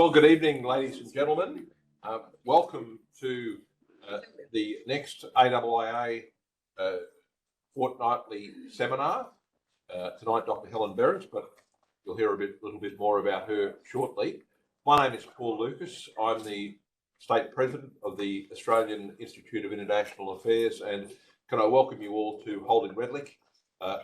Well, good evening, ladies and gentlemen. Welcome to the next AIIA fortnightly seminar. Tonight, Dr. Helen Berents, but you'll hear a little bit more about her shortly. My name is Paul Lucas. I'm the State President of the Australian Institute of International Affairs, and can I welcome you all to Holding Redlick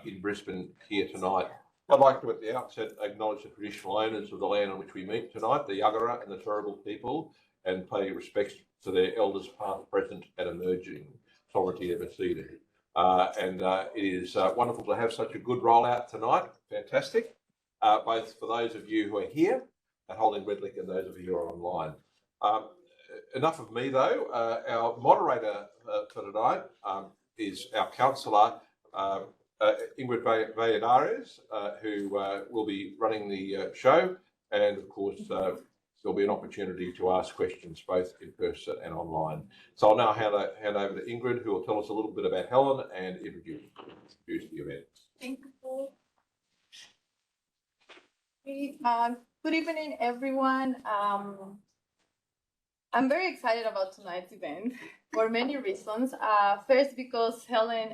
in Brisbane here tonight. I'd like to, at the outset, acknowledge the traditional owners of the land on which we meet tonight, the Yagara and the Turrbal people, and pay respects to their elders past, present and emerging. Sovereignty ever ceded. It is wonderful to have such a good rollout tonight. Fantastic. Both for those of you who are here at Holding Redlick and those of you who are online. Enough of me, though. Our moderator for tonight is our councillor, Ingrid Valladares, who will be running the show, and of course there'll be an opportunity to ask questions both in person and online. So I'll now hand over to Ingrid, who will tell us a little bit about Helen and introduce the event. Thank you, Paul. Good evening, everyone. I'm very excited about tonight's event for many reasons. First, because Helen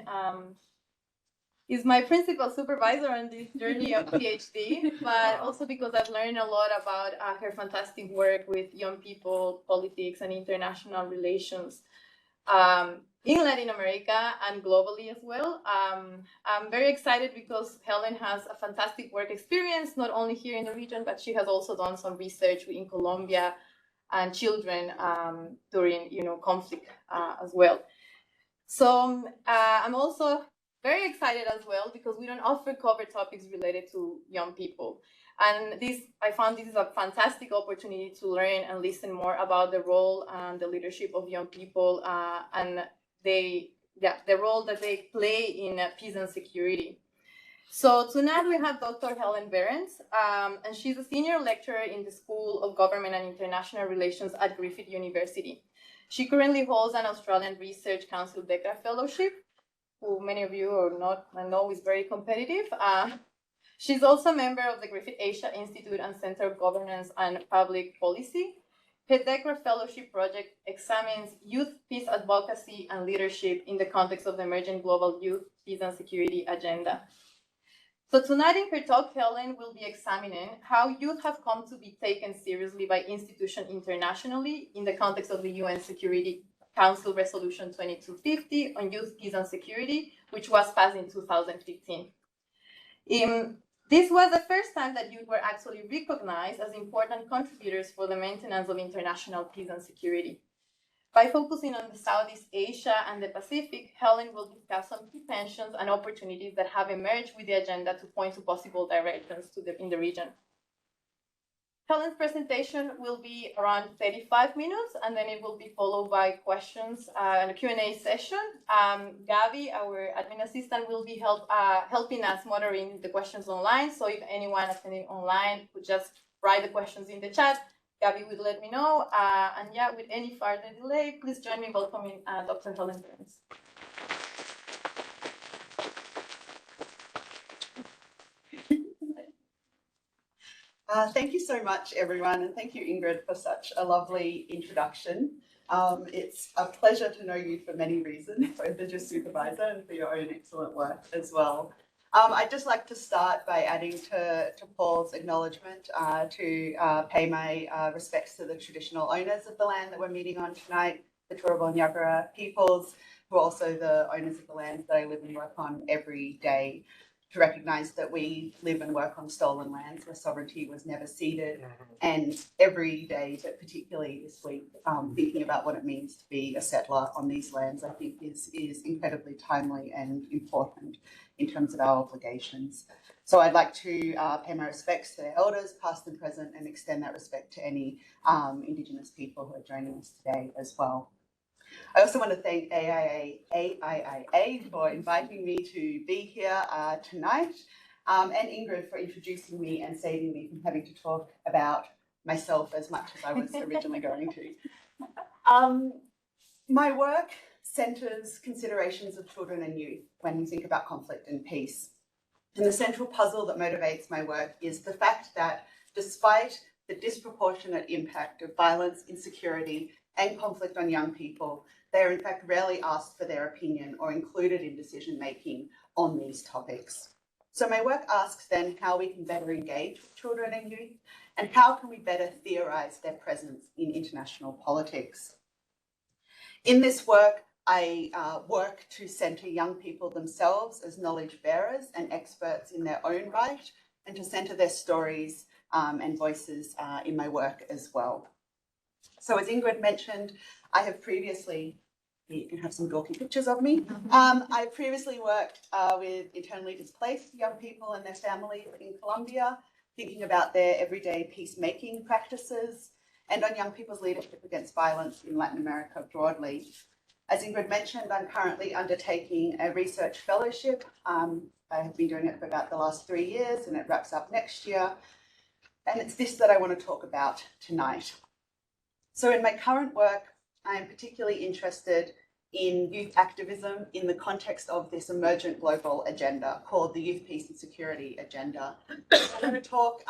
is my principal supervisor on this journey of PhD, but also because I've learned a lot about her fantastic work with young people, politics, and international relations in Latin America and globally as well. I'm very excited because Helen has a fantastic work experience, not only here in the region, but she has also done some research in Colombia and children during conflict as well. So I'm also very excited as well because we don't often cover topics related to young people. And I found this is a fantastic opportunity to learn and listen more about the role and the leadership of young people and the role that they play in peace and security. So tonight we have Dr. Helen Berents, and she's a senior lecturer in the School of Government and International Relations at Griffith University. She currently holds an Australian Research Council Becker Fellowship, who many of you or not know is very competitive. She's also a member of the Griffith Asia Institute and Center of Governance and Public Policy. Her DECRA Fellowship project examines youth peace advocacy and leadership in the context of the emerging global youth peace and security agenda. So tonight in her talk, Helen will be examining how youth have come to be taken seriously by institutions internationally in the context of the UN Security Council Resolution 2250 on youth peace and security, which was passed in 2015. This was the first time that youth were actually recognized as important contributors for the maintenance of international peace and security. By focusing on the Southeast Asia and the Pacific, Helen will discuss some key tensions and opportunities that have emerged with the agenda to point to possible directions in the region. Helen's presentation will be around 35 minutes, and then it will be followed by questions and a Q&A session. Gabby, our admin assistant, will be helping us monitoring the questions online. So if anyone attending online could just write the questions in the chat, Gabby will let me know. And yeah, with any further delay, please join me in welcoming Dr. Helen Berents. Thank you so much, everyone, and thank you, Ingrid, for such a lovely introduction. It's a pleasure to know you for many reasons, both as your supervisor and for your own excellent work as well. I'd just like to start by adding to Paul's acknowledgement to pay my respects to the traditional owners of the land that we're meeting on tonight, the Turrbal and Yagara peoples, who are also the owners of the lands that I live and work on every day, to recognise that we live and work on stolen lands where sovereignty was never ceded. And every day, but particularly this week, thinking about what it means to be a settler on these lands, I think is incredibly timely and important in terms of our obligations. So I'd like to pay my respects to their elders, past and present, and extend that respect to any Indigenous people who are joining us today as well. I also want to thank AIIA for inviting me to be here tonight, and Ingrid for introducing me and saving me from having to talk about myself as much as I was originally going to. My work centres considerations of children and youth when we think about conflict and peace. And the central puzzle that motivates my work is the fact that despite the disproportionate impact of violence, insecurity, and conflict on young people, they are in fact rarely asked for their opinion or included in decision-making on these topics. So my work asks then how we can better engage with children and youth, and how can we better theorise their presence in international politics. In this work, I work to centre young people themselves as knowledge bearers and experts in their own right, and to centre their stories and voices in my work as well. So as Ingrid mentioned, I have previously, you can have some dorky pictures of me. I previously worked with internally displaced young people and their families in Colombia, thinking about their everyday peacemaking practices, and on young people's leadership against violence in Latin America broadly. As Ingrid mentioned, I'm currently undertaking a research fellowship. I have been doing it for about the last 3 years, and it wraps up next year. And it's this that I want to talk about tonight. So in my current work, I am particularly interested in youth activism in the context of this emergent global agenda called the Youth, Peace and Security Agenda. I'm going to talk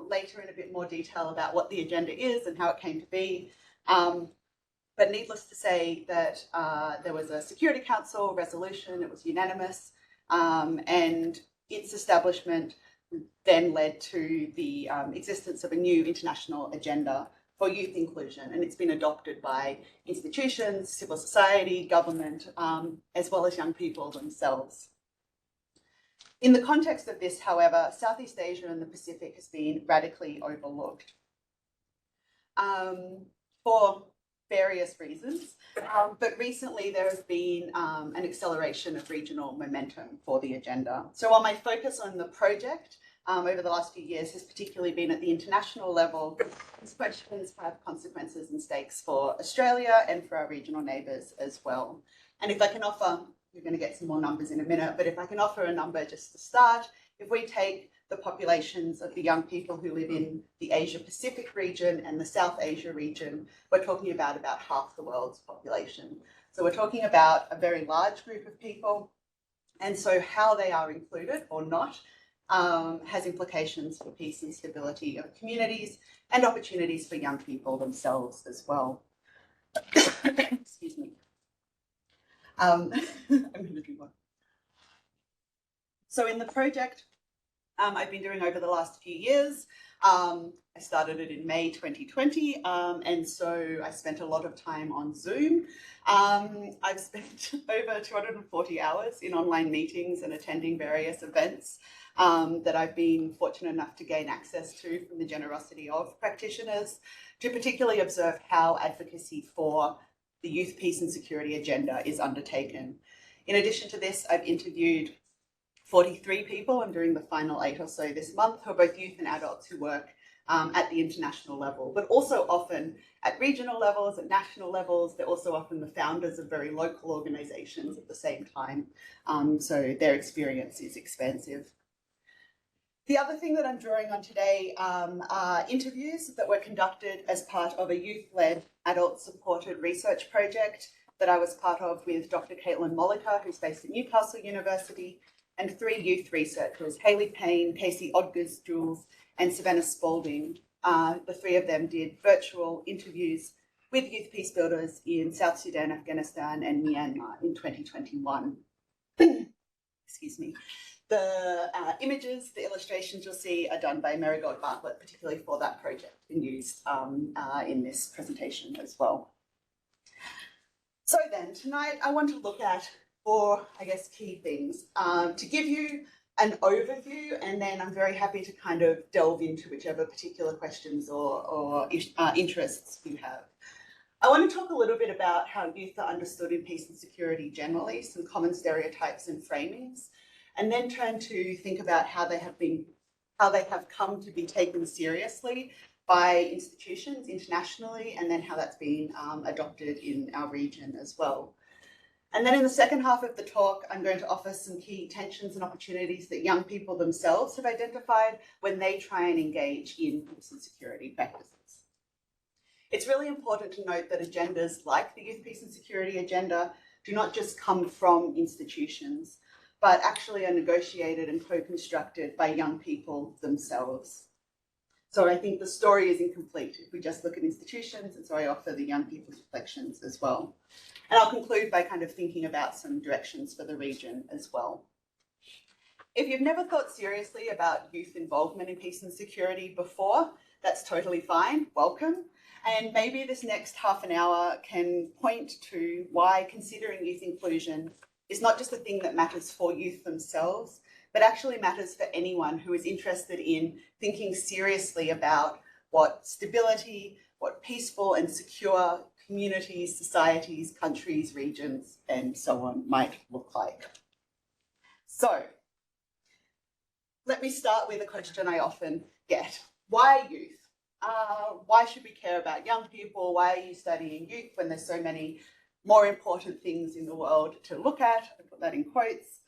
later in a bit more detail about what the agenda is and how it came to be. But needless to say that there was a Security Council resolution, it was unanimous, and its establishment then led to the existence of a new international agenda for youth inclusion, and it's been adopted by institutions, civil society, government, as well as young people themselves. In the context of this, however, Southeast Asia and the Pacific has been radically overlooked for various reasons, but recently there has been an acceleration of regional momentum for the agenda. So while my focus on the project over the last few years has particularly been at the international level, these questions have consequences and stakes for Australia and for our regional neighbours as well. And if I can offer, we're going to get some more numbers in a minute, but if I can offer a number just to start, if we take the populations of the young people who live in the Asia Pacific region and the South Asia region, we're talking about half the world's population. So we're talking about a very large group of people. And so how they are included or not has implications for peace and stability of communities and opportunities for young people themselves as well. Excuse me. I'm going to do one. So in the project I've been doing over the last few years, I started it in May 2020, and so I spent a lot of time on Zoom. I've spent over 240 hours in online meetings and attending various events that I've been fortunate enough to gain access to from the generosity of practitioners, to particularly observe how advocacy for the Youth, Peace and Security agenda is undertaken. In addition to this, I've interviewed 43 people. I'm doing the final 8 or so this month, who are both youth and adults who work at the international level, but also often at regional levels, at national levels. They're also often the founders of very local organisations at the same time. So their experience is expansive. The other thing that I'm drawing on today are interviews that were conducted as part of a youth-led, adult-supported research project that I was part of with Dr. Caitlin Molliker, who's based at Newcastle University, and 3 youth researchers, Hayley Payne, Casey Odgers-Jules, and Savannah Spalding. The 3 of them did virtual interviews with youth peace builders in South Sudan, Afghanistan, and Myanmar in 2021. Excuse me. The images, the illustrations you'll see are done by Marigold Bartlett, particularly for that project, and used in this presentation as well. So then, tonight I want to look at 4, I guess, key things to give you an overview, and then I'm very happy to kind of delve into whichever particular questions or interests you have. I want to talk a little bit about how youth are understood in peace and security generally, some common stereotypes and framings, and then turn to think about how they have come to be taken seriously by institutions internationally, and then how that's been adopted in our region as well. And then in the second half of the talk, I'm going to offer some key tensions and opportunities that young people themselves have identified when they try and engage in peace and security practices. It's really important to note that agendas like the Youth, Peace and Security agenda do not just come from institutions, but actually are negotiated and co-constructed by young people themselves. So I think the story is incomplete if we just look at institutions, and so I offer the young people's reflections as well. And I'll conclude by kind of thinking about some directions for the region as well. If you've never thought seriously about youth involvement in peace and security before, that's totally fine, welcome. And maybe this next half an hour can point to why considering youth inclusion is not just a thing that matters for youth themselves, but actually matters for anyone who is interested in thinking seriously about what stability, what peaceful and secure communities, societies, countries, regions, and so on might look like. So, let me start with a question I often get. Why youth? Why should we care about young people? Why are you studying youth when there's so many more important things in the world to look at? I put that in quotes.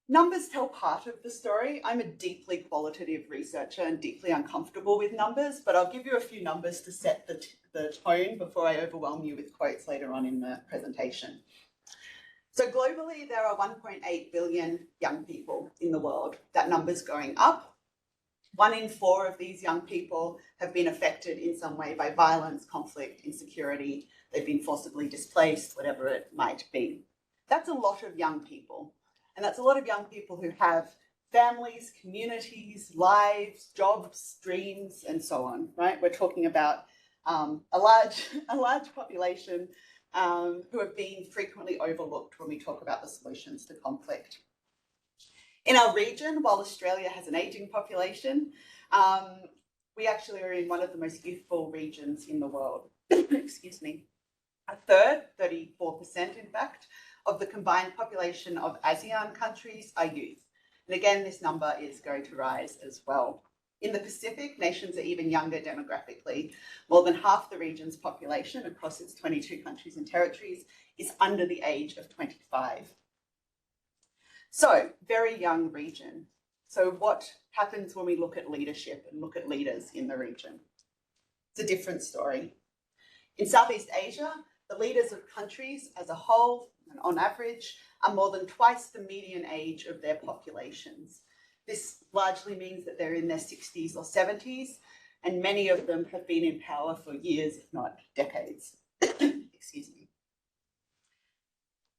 Numbers tell part of the story. I'm a deeply qualitative researcher and deeply uncomfortable with numbers, but I'll give you a few numbers to set the tone before I overwhelm you with quotes later on in the presentation. So globally, there are 1.8 billion young people in the world. That number's going up. 1 in 4 of these young people have been affected in some way by violence, conflict, insecurity. They've been forcibly displaced, whatever it might be. That's a lot of young people. And that's a lot of young people who have families, communities, lives, jobs, dreams, and so on, right? We're talking about a large population who have been frequently overlooked when we talk about the solutions to conflict. In our region, while Australia has an ageing population, we actually are in one of the most youthful regions in the world. Excuse me. A third, 34% in fact, of the combined population of ASEAN countries are youth. And again, this number is going to rise as well. In the Pacific, nations are even younger demographically. More than half the region's population across its 22 countries and territories is under the age of 25. So, very young region. So what happens when we look at leadership and look at leaders in the region? It's a different story. In Southeast Asia, the leaders of countries as a whole, and on average, are more than twice the median age of their populations. This largely means that they're in their 60s or 70s, and many of them have been in power for years, if not decades. Excuse me.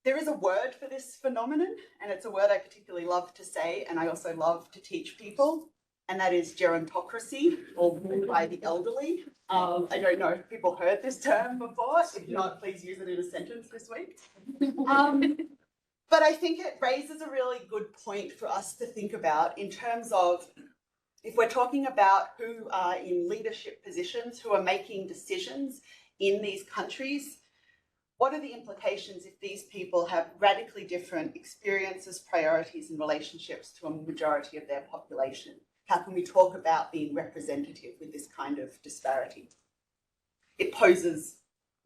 There is a word for this phenomenon, and it's a word I particularly love to say, and I also love to teach people, and that is gerontocracy, or rule by the elderly. I don't know if people heard this term before. If not, please use it in a sentence this week. But I think it raises a really good point for us to think about in terms of if we're talking about who are in leadership positions, who are making decisions in these countries, what are the implications if these people have radically different experiences, priorities, and relationships to a majority of their population? How can we talk about being representative with this kind of disparity? It poses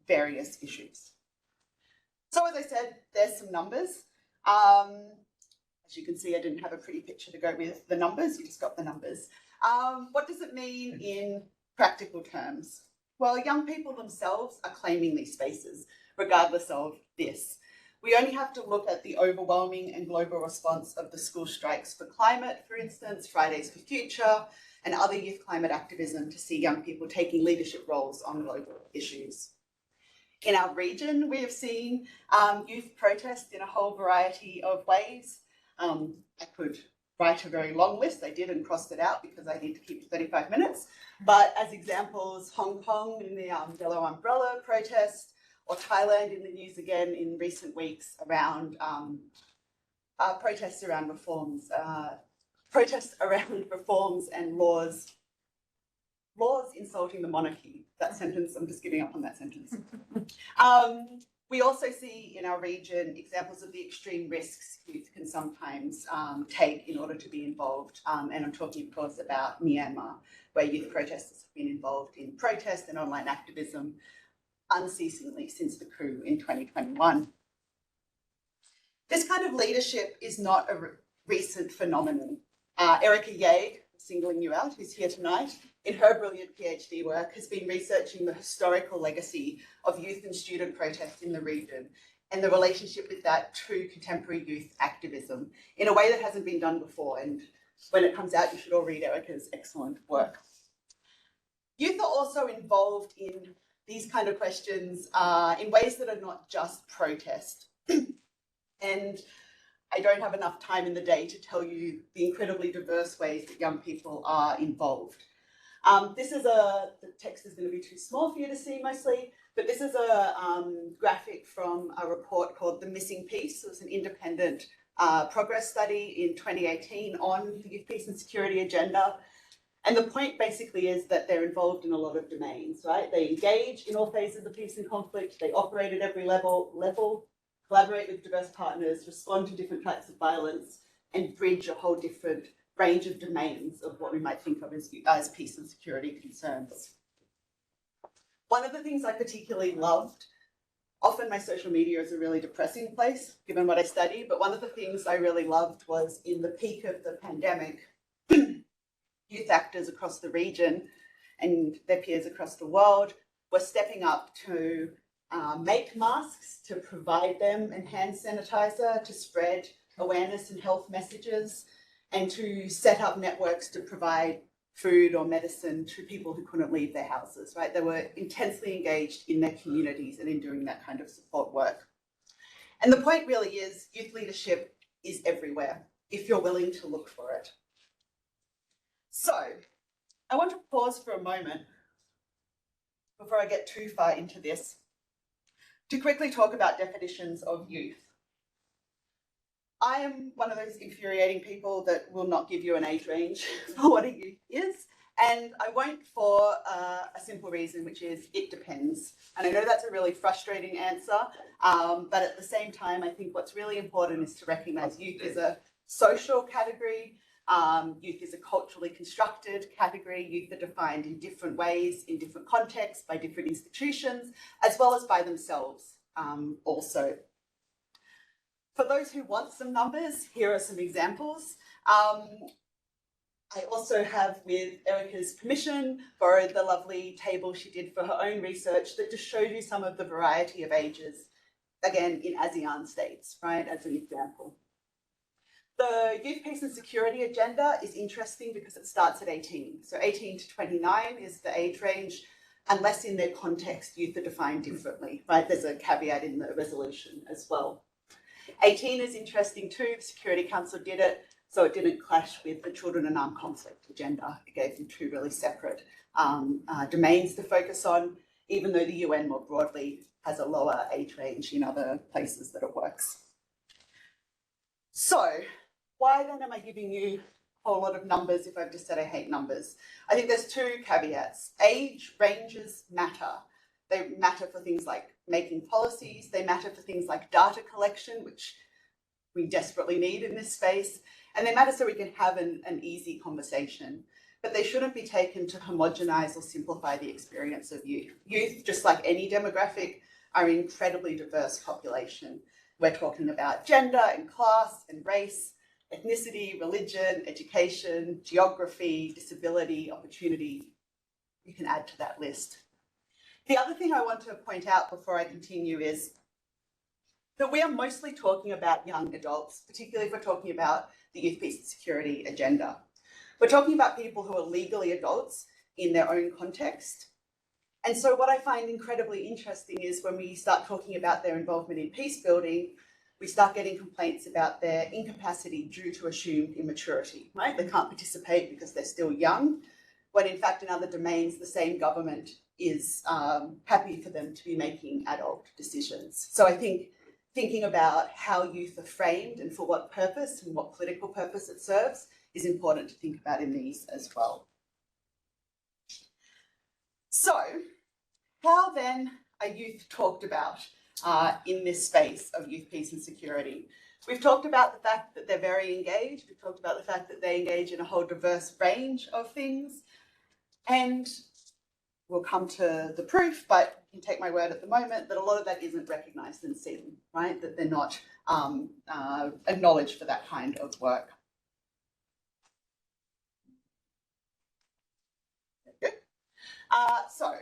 various issues. So as I said, there's some numbers. As you can see, I didn't have a pretty picture to go with the numbers, you just got the numbers. What does it mean in practical terms? Well, young people themselves are claiming these spaces, regardless of this. We only have to look at the overwhelming and global response of the school strikes for climate, for instance, Fridays for Future, and other youth climate activism to see young people taking leadership roles on global issues. In our region, we have seen youth protest in a whole variety of ways. I could write a very long list. I did and crossed it out because I need to keep 35 minutes. But as examples, Hong Kong in the Yellow Umbrella protest, or Thailand in the news again in recent weeks around protests around reforms and laws insulting the monarchy. That sentence, I'm just giving up on that sentence. We also see in our region examples of the extreme risks youth can sometimes take in order to be involved. And I'm talking, of course, about Myanmar, where youth protesters have been involved in protest and online activism unceasingly since the coup in 2021. This kind of leadership is not a recent phenomenon. Erica Yeag, singling you out, who's here tonight, in her brilliant PhD work, has been researching the historical legacy of youth and student protests in the region and the relationship with that to contemporary youth activism in a way that hasn't been done before. And when it comes out, you should all read Erica's excellent work. Youth are also involved in these kind of questions in ways that are not just protest. And I don't have enough time in the day to tell you the incredibly diverse ways that young people are involved. The text is going to be too small for you to see mostly, but this is a graphic from a report called The Missing Piece. It was an independent progress study in 2018 on the youth peace and security agenda. And the point basically is that they're involved in a lot of domains, right? They engage in all phases of peace and conflict, they operate at every level, collaborate with diverse partners, respond to different types of violence, and bridge a whole different range of domains of what we might think of as peace and security concerns. One of the things I particularly loved, often my social media is a really depressing place, given what I study, but one of the things I really loved was in the peak of the pandemic, youth actors across the region and their peers across the world were stepping up to make masks, to provide them and hand sanitizer, to spread awareness and health messages, and to set up networks to provide food or medicine to people who couldn't leave their houses, right? They were intensely engaged in their communities and in doing that kind of support work. And the point really is youth leadership is everywhere if you're willing to look for it. So I want to pause for a moment before I get too far into this to quickly talk about definitions of youth. I am one of those infuriating people that will not give you an age range for what a youth is, and I won't for a simple reason, which is it depends. And I know that's a really frustrating answer, but at the same time, I think what's really important is to recognise youth as a social category. Youth is a culturally constructed category. Youth are defined in different ways, in different contexts, by different institutions, as well as by themselves also. For those who want some numbers, here are some examples. I also have, with Erica's permission, borrowed the lovely table she did for her own research that just shows you some of the variety of ages, again, in ASEAN states, right, as an example. The Youth Peace and Security Agenda is interesting because it starts at 18. So 18 to 29 is the age range, unless in their context, youth are defined differently, right? There's a caveat in the resolution as well. 18 is interesting too. The Security Council did it, so it didn't clash with the Children and Armed Conflict agenda. It gave them two really separate domains to focus on, even though the UN more broadly has a lower age range in other places that it works. So, why then am I giving you a whole lot of numbers if I've just said I hate numbers? I think there's two caveats. Age ranges matter. They matter for things like making policies. They matter for things like data collection, which we desperately need in this space. And they matter so we can have an easy conversation. But they shouldn't be taken to homogenize or simplify the experience of youth. Youth, just like any demographic, are an incredibly diverse population. We're talking about gender and class and race, ethnicity, religion, education, geography, disability, opportunity. You can add to that list. The other thing I want to point out before I continue is that we are mostly talking about young adults, particularly if we're talking about the Youth Peace and Security Agenda. We're talking about people who are legally adults in their own context. And so what I find incredibly interesting is when we start talking about their involvement in peace building, we start getting complaints about their incapacity due to assumed immaturity, right? They can't participate because they're still young, when in fact in other domains, the same government is happy for them to be making adult decisions. So I think thinking about how youth are framed and for what purpose and what political purpose it serves is important to think about in these as well. So, how then are youth talked about in this space of youth peace and security? We've talked about the fact that they're very engaged. We've talked about the fact that they engage in a whole diverse range of things. And we'll come to the proof, but you can take my word at the moment that a lot of that isn't recognised and seen, right? That they're not acknowledged for that kind of work. Good. So,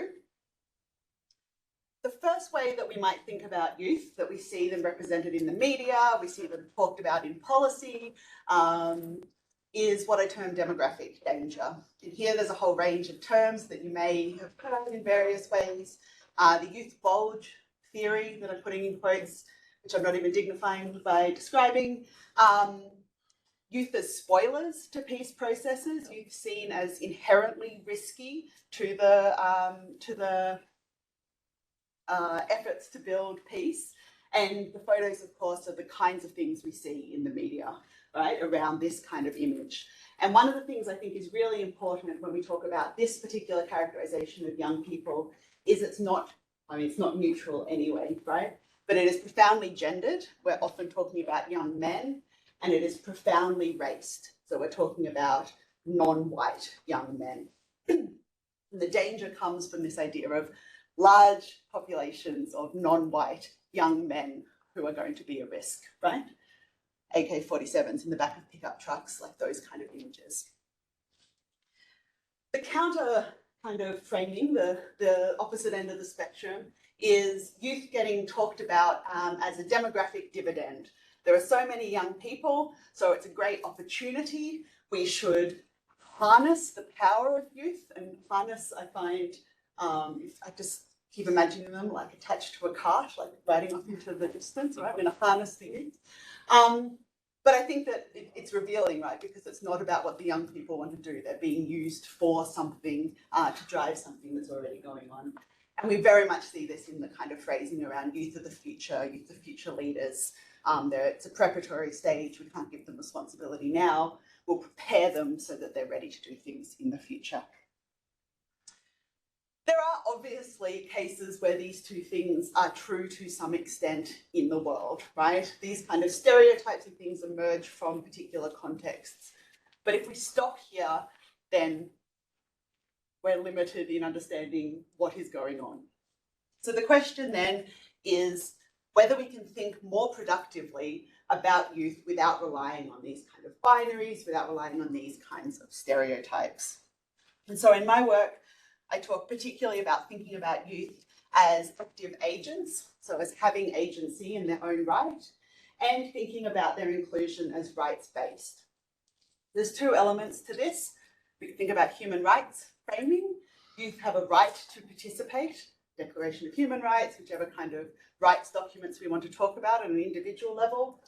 the first way that we might think about youth, that we see them represented in the media, we see them talked about in policy, is what I term demographic danger. And here there's a whole range of terms that you may have heard in various ways. The youth bulge theory that I'm putting in quotes, which I'm not even dignifying by describing. Youth as spoilers to peace processes, youth seen as inherently risky to the efforts to build peace. And the photos, of course, are the kinds of things we see in the media, right, around this kind of image. And one of the things I think is really important when we talk about this particular characterization of young people is it's not neutral anyway, right? But it is profoundly gendered. We're often talking about young men, and it is profoundly raced. So we're talking about non-white young men. The danger comes from this idea of large populations of non-white young men who are going to be a risk, right? AK-47s in the back of pickup trucks, like those kind of images. The counter kind of framing, the opposite end of the spectrum, is youth getting talked about as a demographic dividend. There are so many young people, so it's a great opportunity. We should harness the power of youth, and harness, I find, I just keep imagining them like attached to a cart, like riding off into the distance, right? We're going to harness the youth. But I think that it's revealing, right? Because it's not about what the young people want to do. They're being used for something to drive something that's already going on. And we very much see this in the kind of phrasing around youth of the future leaders. It's a preparatory stage. We can't give them responsibility now. We'll prepare them so that they're ready to do things in the future. There are obviously cases where these two things are true to some extent in the world, right? These kind of stereotypes and things emerge from particular contexts. But if we stop here, then we're limited in understanding what is going on. So the question then is whether we can think more productively about youth without relying on these kind of binaries, without relying on these kinds of stereotypes. And so in my work, I talk particularly about thinking about youth as active agents, so as having agency in their own right, and thinking about their inclusion as rights-based. There's two elements to this. We can think about human rights framing. Youth have a right to participate, Declaration of Human Rights, whichever kind of rights documents we want to talk about at an individual level.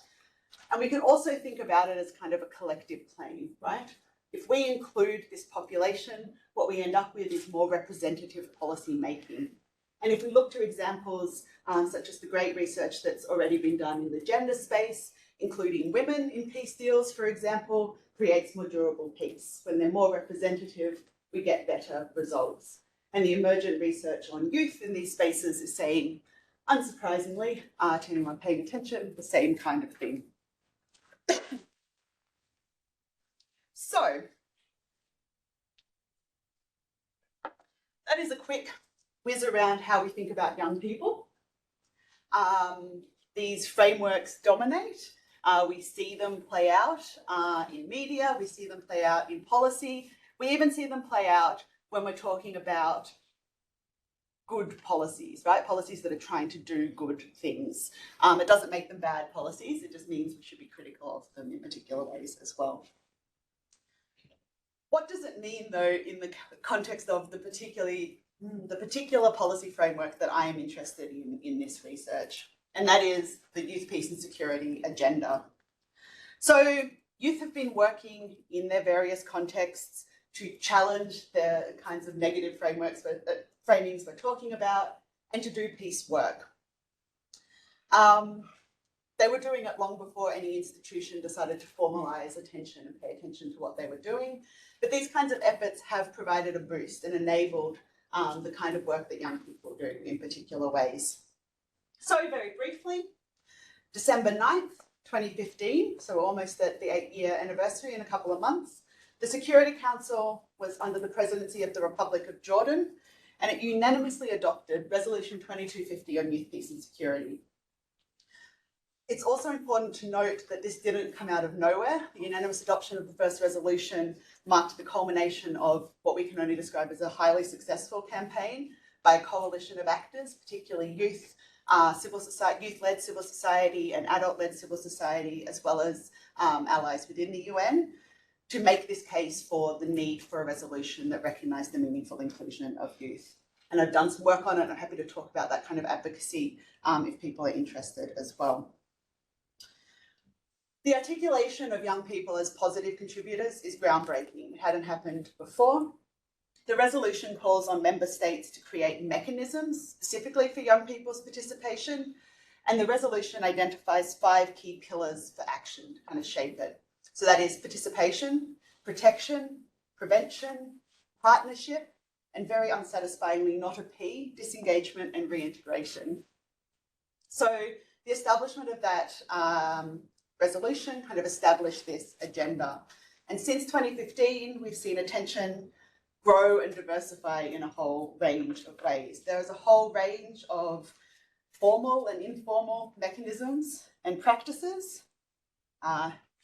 And we can also think about it as kind of a collective claim, right? If we include this population, what we end up with is more representative policy making. And if we look to examples such as the great research that's already been done in the gender space, including women in peace deals, for example, creates more durable peace. When they're more representative, we get better results. And the emergent research on youth in these spaces is saying, unsurprisingly, to anyone paying attention, the same kind of thing. So, that is a quick whiz around how we think about young people. These frameworks dominate. We see them play out in media. We see them play out in policy. We even see them play out when we're talking about good policies, right? Policies that are trying to do good things. It doesn't make them bad policies. It just means we should be critical of them in particular ways as well. What does it mean, though, in the context of the particular policy framework that I am interested in this research? And that is the Youth, Peace and Security agenda. So youth have been working in their various contexts to challenge the kinds of negative framings we're talking about and to do peace work. They were doing it long before any institution decided to formalise attention and pay attention to what they were doing. But these kinds of efforts have provided a boost and enabled the kind of work that young people do in particular ways. So very briefly, December 9th, 2015, so we're almost at the 8-year anniversary in a couple of months, the Security Council was under the presidency of the Republic of Jordan, and it unanimously adopted Resolution 2250 on youth, peace and security. It's also important to note that this didn't come out of nowhere. The unanimous adoption of the first resolution marked the culmination of what we can only describe as a highly successful campaign by a coalition of actors, particularly youth, youth-led civil society and adult-led civil society, as well as allies within the UN, to make this case for the need for a resolution that recognised the meaningful inclusion of youth. And I've done some work on it, and I'm happy to talk about that kind of advocacy if people are interested as well. The articulation of young people as positive contributors is groundbreaking. It hadn't happened before. The resolution calls on member states to create mechanisms specifically for young people's participation, and the resolution identifies 5 key pillars for action to kind of shape it. So that is participation, protection, prevention, partnership, and very unsatisfyingly, not a P, disengagement and reintegration. So the establishment of that resolution kind of established this agenda. And since 2015, we've seen attention grow and diversify in a whole range of ways. There is a whole range of formal and informal mechanisms and practices.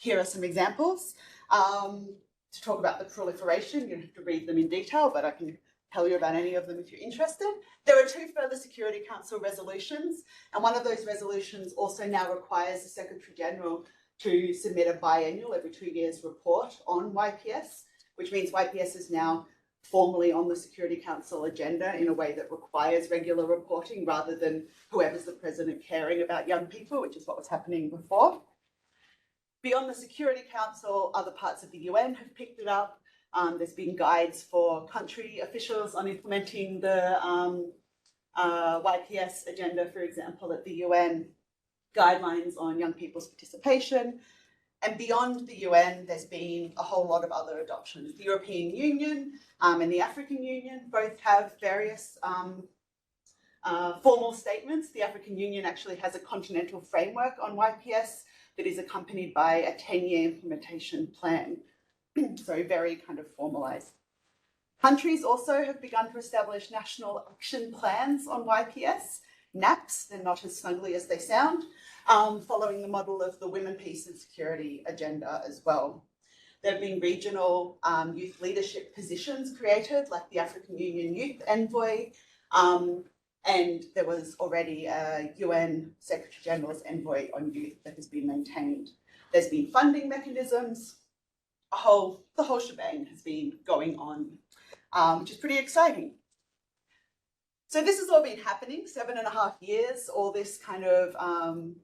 Here are some examples. To talk about the proliferation, you don't have to read them in detail, but I can tell you about any of them if you're interested. There are 2 further Security Council resolutions, and one of those resolutions also now requires the Secretary General to submit a biannual, every 2 years, report on YPS, which means YPS is now formally on the Security Council agenda in a way that requires regular reporting rather than whoever's the president caring about young people, which is what was happening before. Beyond the Security Council, other parts of the UN have picked it up. There's been guides for country officials on implementing the YPS agenda, for example, at the UN, guidelines on young people's participation. And beyond the UN, there's been a whole lot of other adoptions. The European Union and the African Union both have various formal statements. The African Union actually has a continental framework on YPS that is accompanied by a 10-year implementation plan. So very kind of formalised. Countries also have begun to establish national action plans on YPS, NAPs, they're not as snugly as they sound, following the model of the Women, Peace and Security agenda as well. There have been regional youth leadership positions created, like the African Union Youth Envoy, and there was already a UN Secretary General's Envoy on Youth that has been maintained. There's been funding mechanisms, the whole shebang has been going on, which is pretty exciting. So this has all been happening, 7.5 years, all this kind of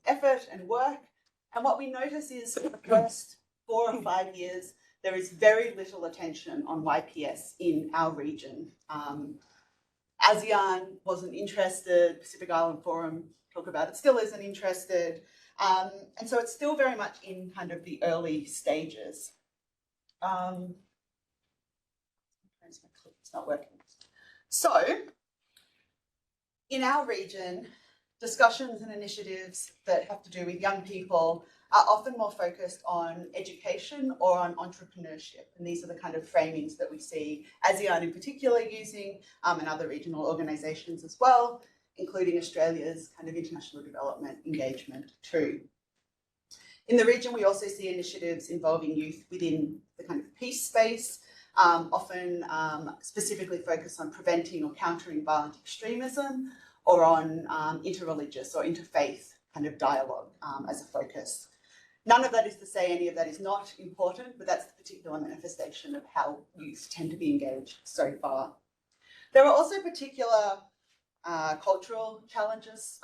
effort and work. And what we notice is for the first 4 or 5 years, there is very little attention on YPS in our region. ASEAN wasn't interested, Pacific Island Forum, talk about it, still isn't interested. And so it's still very much in kind of the early stages. It's not working. So, in our region, discussions and initiatives that have to do with young people are often more focused on education or on entrepreneurship. And these are the kind of framings that we see ASEAN in particular using and other regional organisations as well, including Australia's kind of international development engagement too. In the region, we also see initiatives involving youth within the kind of peace space, often specifically focused on preventing or countering violent extremism or on interreligious or interfaith kind of dialogue as a focus. None of that is to say any of that is not important, but that's the particular manifestation of how youth tend to be engaged so far. There are also particular cultural challenges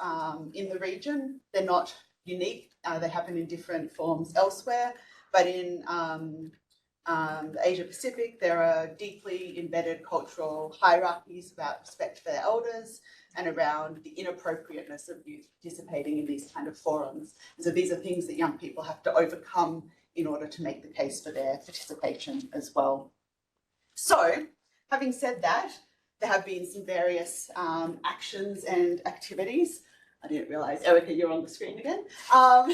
in the region. They're not unique, they happen in different forms elsewhere, but in the Asia Pacific, there are deeply embedded cultural hierarchies about respect for their elders and around the inappropriateness of youth participating in these kind of forums. And so these are things that young people have to overcome in order to make the case for their participation as well. So, having said that, there have been some various actions and activities. I didn't realise, Erica, you're on the screen again. So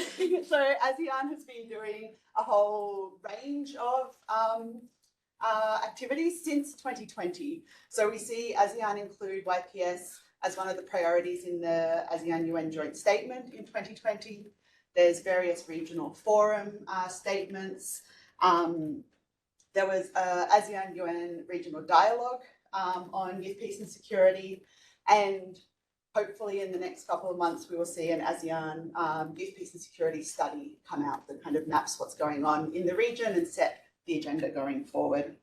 ASEAN has been doing a whole range of activities since 2020. So we see ASEAN include YPS as one of the priorities in the ASEAN-UN joint statement in 2020. There's various regional forum statements. There was ASEAN-UN regional dialogue on youth, peace and security, and hopefully in the next couple of months, we will see an ASEAN youth, peace and security study come out that kind of maps what's going on in the region and set the agenda going forward.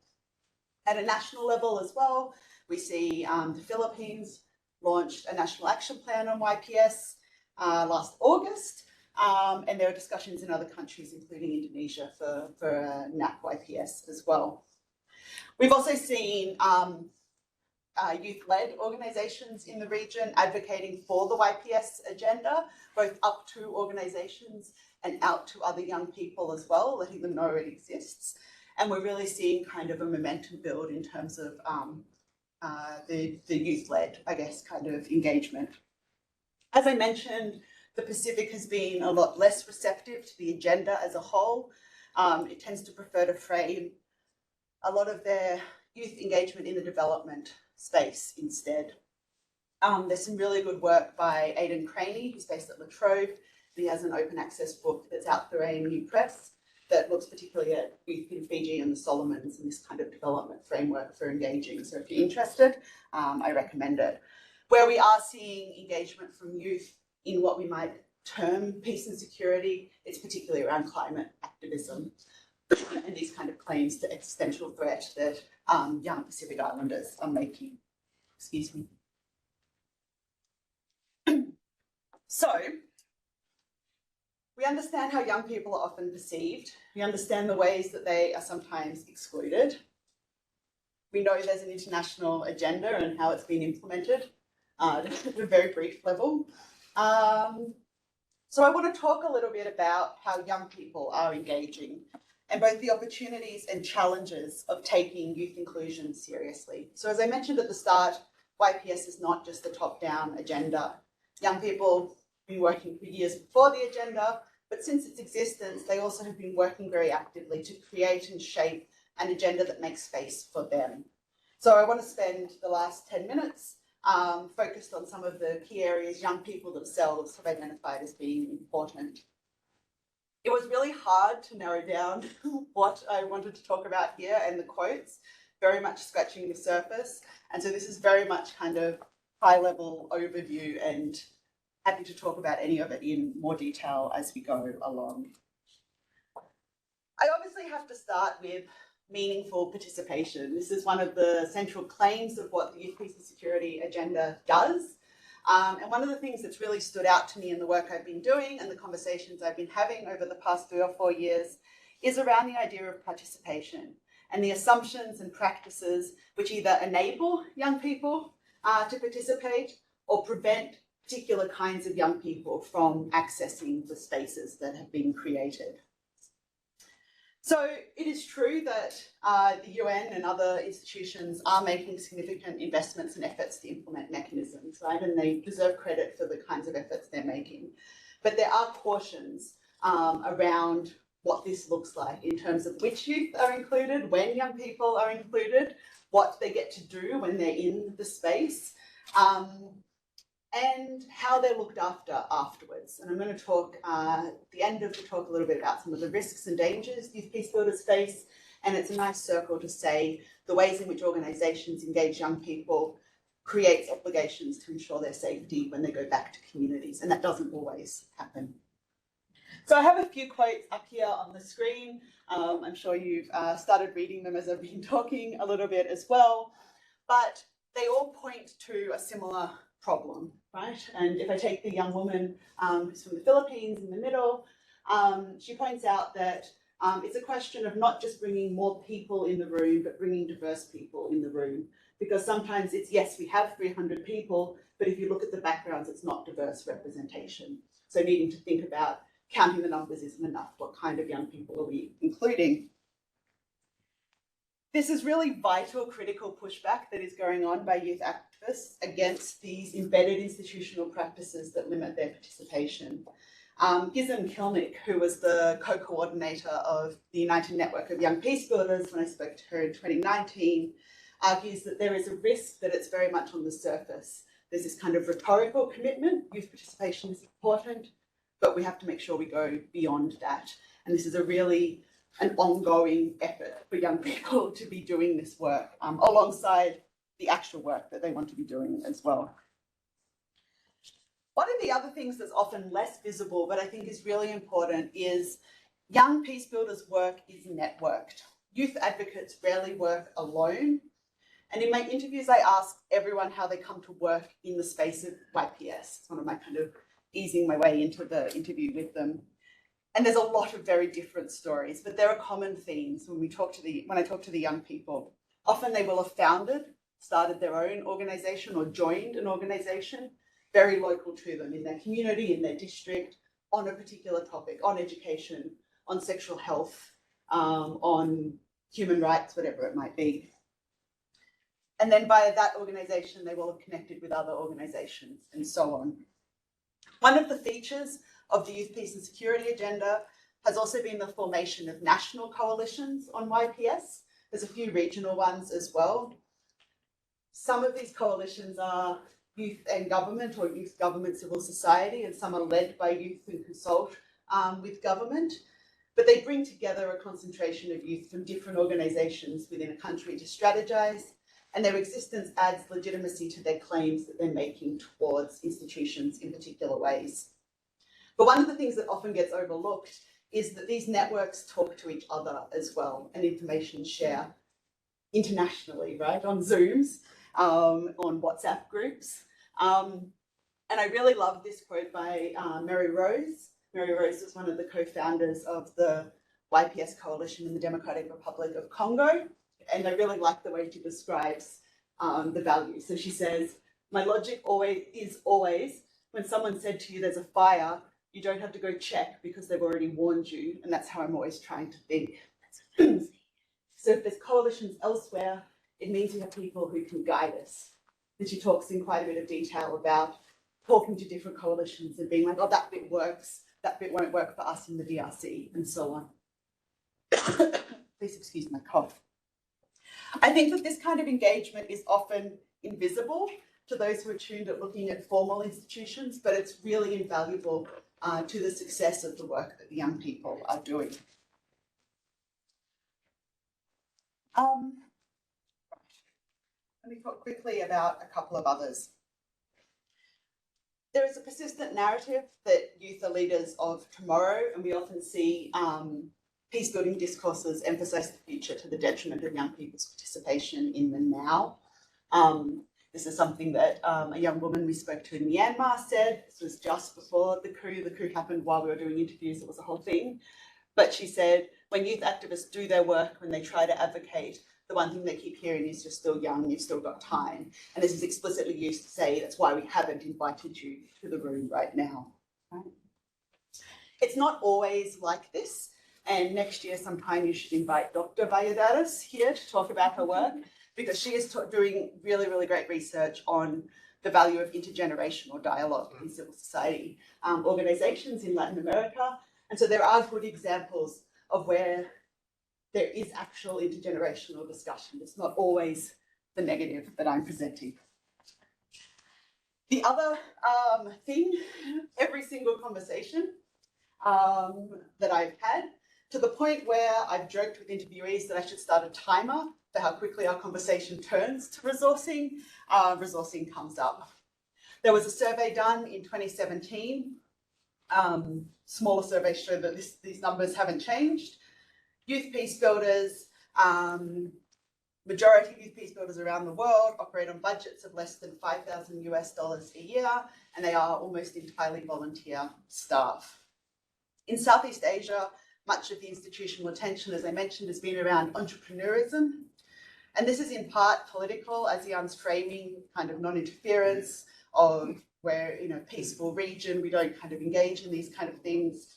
At a national level as well, we see the Philippines launched a national action plan on YPS last August, and there are discussions in other countries, including Indonesia, for NAP YPS as well. We've also seen youth-led organisations in the region advocating for the YPS agenda, both up to organisations and out to other young people as well, letting them know it exists. And we're really seeing kind of a momentum build in terms of the youth-led, I guess, kind of engagement. As I mentioned, the Pacific has been a lot less receptive to the agenda as a whole. It tends to prefer to frame a lot of their youth engagement in the development space instead. There's some really good work by Aidan Craney, who's based at La Trobe. He has an open access book that's out through ANU Press that looks particularly at youth in Fiji and the Solomons and this kind of development framework for engaging. So if you're interested, I recommend it. Where we are seeing engagement from youth in what we might term peace and security, it's particularly around climate activism and these kind of claims to existential threat that young Pacific Islanders are making. Excuse me. So, we understand how young people are often perceived. We understand the ways that they are sometimes excluded. We know there's an international agenda and how it's been implemented at a very brief level. So I want to talk a little bit about how young people are engaging and both the opportunities and challenges of taking youth inclusion seriously. So as I mentioned at the start, YPS is not just the top-down agenda. Young people have been working for years before the agenda, but since its existence, they also have been working very actively to create and shape an agenda that makes space for them. So I want to spend the last 10 minutes focused on some of the key areas young people themselves have identified as being important. It was really hard to narrow down what I wanted to talk about here and the quotes, very much scratching the surface. And so this is very much kind of high-level overview and happy to talk about any of it in more detail as we go along. I obviously have to start with meaningful participation. This is one of the central claims of what the Youth Peace and Security Agenda does. And one of the things that's really stood out to me in the work I've been doing and the conversations I've been having over the past 3 or 4 years is around the idea of participation and the assumptions and practices which either enable young people to participate or prevent particular kinds of young people from accessing the spaces that have been created. So it is true that the UN and other institutions are making significant investments and efforts to implement mechanisms, right? And they deserve credit for the kinds of efforts they're making. But there are cautions around what this looks like in terms of which youth are included, when young people are included, what they get to do when they're in the space, and how they're looked after afterwards. And I'm going to talk at the end of the talk a little bit about some of the risks and dangers youth peace builders face. And it's a nice circle to say the ways in which organisations engage young people creates obligations to ensure their safety when they go back to communities. And that doesn't always happen. So I have a few quotes up here on the screen. I'm sure you've started reading them as I've been talking a little bit as well. But they all point to a similar problem, right? And if I take the young woman who's from the Philippines in the middle, she points out that it's a question of not just bringing more people in the room, but bringing diverse people in the room. Because sometimes it's, yes, we have 300 people, but if you look at the backgrounds, it's not diverse representation. So needing to think about counting the numbers isn't enough. What kind of young people are we including? This is really vital, critical pushback that is going on by youth activists against these embedded institutional practices that limit their participation. Gizem Kilnick, who was the co-coordinator of the United Network of Young Peace Builders when I spoke to her in 2019, argues that there is a risk that it's very much on the surface. There's this kind of rhetorical commitment, youth participation is important, but we have to make sure we go beyond that. And this is a really an ongoing effort for young people to be doing this work alongside the actual work that they want to be doing as well. One of the other things that's often less visible, but I think is really important, is young peace builders' work is networked. youth advocates rarely work alone. And in my interviews, I ask everyone how they come to work in the space of YPS. It's one of my kind of easing my way into the interview with them. And there's a lot of very different stories, but there are common themes when I talk to the young people. Often they will have started their own organization or joined an organization very local to them in their community, in their district, on a particular topic, on education, on sexual health, on human rights, whatever it might be. And then by that organization, they will have connected with other organizations and so on. One of the features of the Youth, Peace and Security agenda has also been the formation of national coalitions on YPS. There's a few regional ones as well. Some of these coalitions are youth and government or youth government civil society, and some are led by youth and consult with government. But they bring together a concentration of youth from different organizations within a country to strategize, and their existence adds legitimacy to their claims that they're making towards institutions in particular ways. But one of the things that often gets overlooked is that these networks talk to each other as well, and information share internationally, right, on Zooms, on WhatsApp groups. And I really love this quote by Mary Rose. Mary Rose was one of the co-founders of the YPS coalition in the Democratic Republic of Congo. And I really like the way she describes the values. So she says, my logic is always, when someone said to you there's a fire, you don't have to go check because they've already warned you. And that's how I'm always trying to think. So if there's coalitions elsewhere, it means we have people who can guide us. And she talks in quite a bit of detail about talking to different coalitions and being like, oh, that bit works, that bit won't work for us in the DRC, and so on. Please excuse my cough. I think that this kind of engagement is often invisible to those who are tuned at looking at formal institutions, but it's really invaluable to the success of the work that the young people are doing. Let me talk quickly about a couple of others. There is a persistent narrative that youth are leaders of tomorrow, and we often see peace-building discourses emphasise the future to the detriment of young people's participation in the now. This is something that a young woman we spoke to in Myanmar said. This was just before the coup. The coup happened while we were doing interviews. It was a whole thing. But she said, when youth activists do their work, when they try to advocate, the one thing they keep hearing is you're still young, you've still got time. And this is explicitly used to say that's why we haven't invited you to the room right now. Right? It's not always like this. And next year sometime you should invite Dr. Valladares here to talk about her work, because she is doing really, really great research on the value of intergenerational dialogue in civil society organizations in Latin America. And so there are good examples of where there is actual intergenerational discussion. It's not always the negative that I'm presenting. The other thing, every single conversation that I've had, to the point where I've joked with interviewees that I should start a timer for how quickly our conversation turns to resourcing, resourcing comes up. There was a survey done in 2017. Smaller surveys show that these numbers haven't changed. Youth peace builders, majority of youth peace builders around the world operate on budgets of less than $5,000 a year, and they are almost entirely volunteer staff. In Southeast Asia, much of the institutional attention, as I mentioned, has been around entrepreneurism. And this is in part political. ASEAN's framing kind of non-interference of where, peaceful region, we don't kind of engage in these kind of things,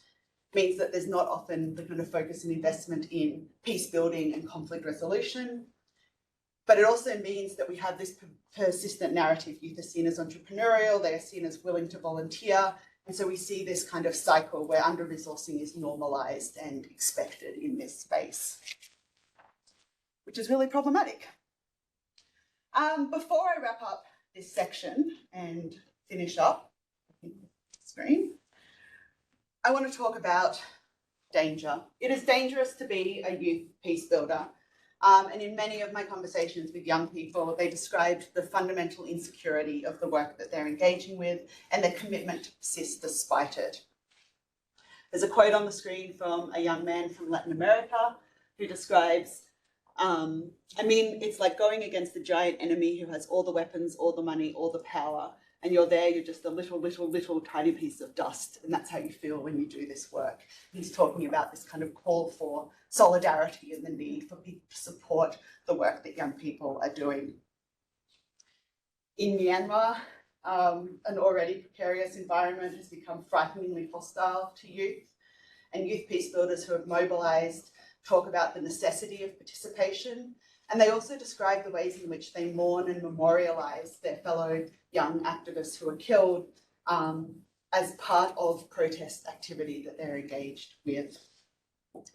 means that there's not often the kind of focus and investment in peace building and conflict resolution. But it also means that we have this persistent narrative. Youth are seen as entrepreneurial, they are seen as willing to volunteer. And so we see this kind of cycle where under-resourcing is normalized and expected in this space, which is really problematic. Before I wrap up this section and finish up the screen, I want to talk about danger. It is dangerous to be a youth peace builder. And in many of my conversations with young people, they described the fundamental insecurity of the work that they're engaging with and their commitment to persist despite it. There's a quote on the screen from a young man from Latin America who describes I mean, it's like going against the giant enemy who has all the weapons, all the money, all the power, and you're there, you're just a little tiny piece of dust, and that's how you feel when you do this work. He's talking about this kind of call for solidarity and the need for people to support the work that young people are doing. In Myanmar, an already precarious environment has become frighteningly hostile to youth, and youth peace builders who have mobilised talk about the necessity of participation, and they also describe the ways in which they mourn and memorialise their fellow young activists who are killed as part of protest activity that they're engaged with.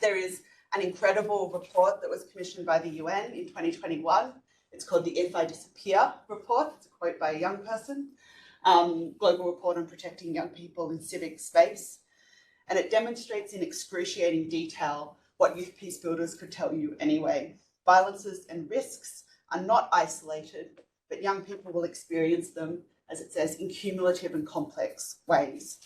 There is an incredible report that was commissioned by the UN in 2021. It's called the If I Disappear report. It's a quote by a young person, global report on protecting young people in civic space. And it demonstrates in excruciating detail what youth peace builders could tell you anyway. Violences and risks are not isolated, but young people will experience them, as it says, in cumulative and complex ways.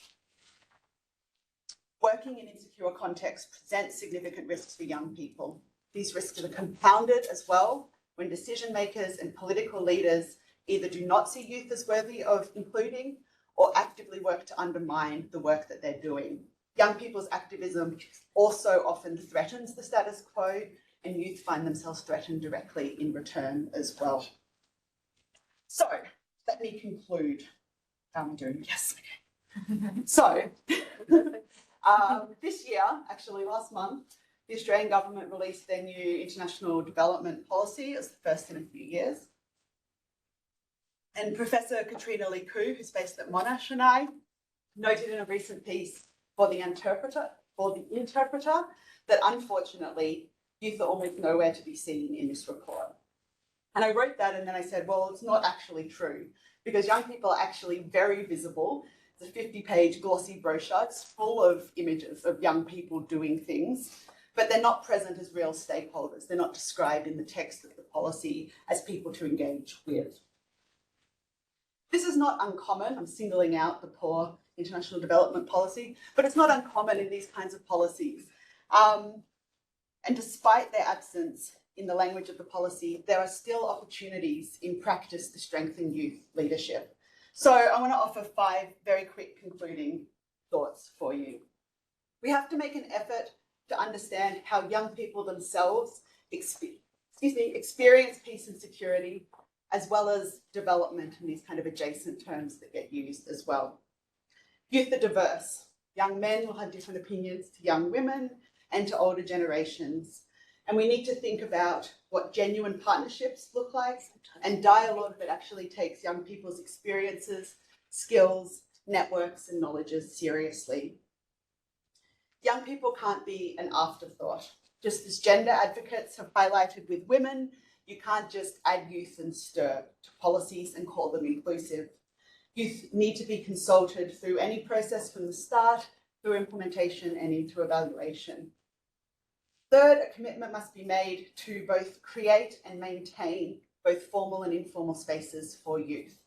Working in insecure contexts presents significant risks for young people. These risks are compounded as well when decision makers and political leaders either do not see youth as worthy of including or actively work to undermine the work that they're doing. Young people's activism also often threatens the status quo, and youth find themselves threatened directly in return as well. So, let me conclude. How am I doing? Yes, okay. So, this year, actually last month, the Australian government released their new international development policy. It was the first in a few years. And Professor Katrina Lee Koo, who's based at Monash, and I noted in a recent piece for the Interpreter, that unfortunately, youth are almost nowhere to be seen in this report. And I wrote that and then I said, well, it's not actually true, because young people are actually very visible. It's a 50-page glossy brochure. It's full of images of young people doing things, but they're not present as real stakeholders. They're not described in the text of the policy as people to engage with. This is not uncommon. I'm singling out the poor international development policy, but it's not uncommon in these kinds of policies. And despite their absence in the language of the policy, there are still opportunities in practice to strengthen youth leadership. So I want to offer 5 very quick concluding thoughts for you. We have to make an effort to understand how young people themselves experience peace and security, as well as development and these kind of adjacent terms that get used as well. Youth are diverse. Young men will have different opinions to young women and to older generations. And we need to think about what genuine partnerships look like and dialogue that actually takes young people's experiences, skills, networks, and knowledges seriously. Young people can't be an afterthought. Just as gender advocates have highlighted with women, you can't just add youth and stir to policies and call them inclusive. Youth need to be consulted through any process from the start, through implementation and into evaluation. Third, a commitment must be made to both create and maintain both formal and informal spaces for youth.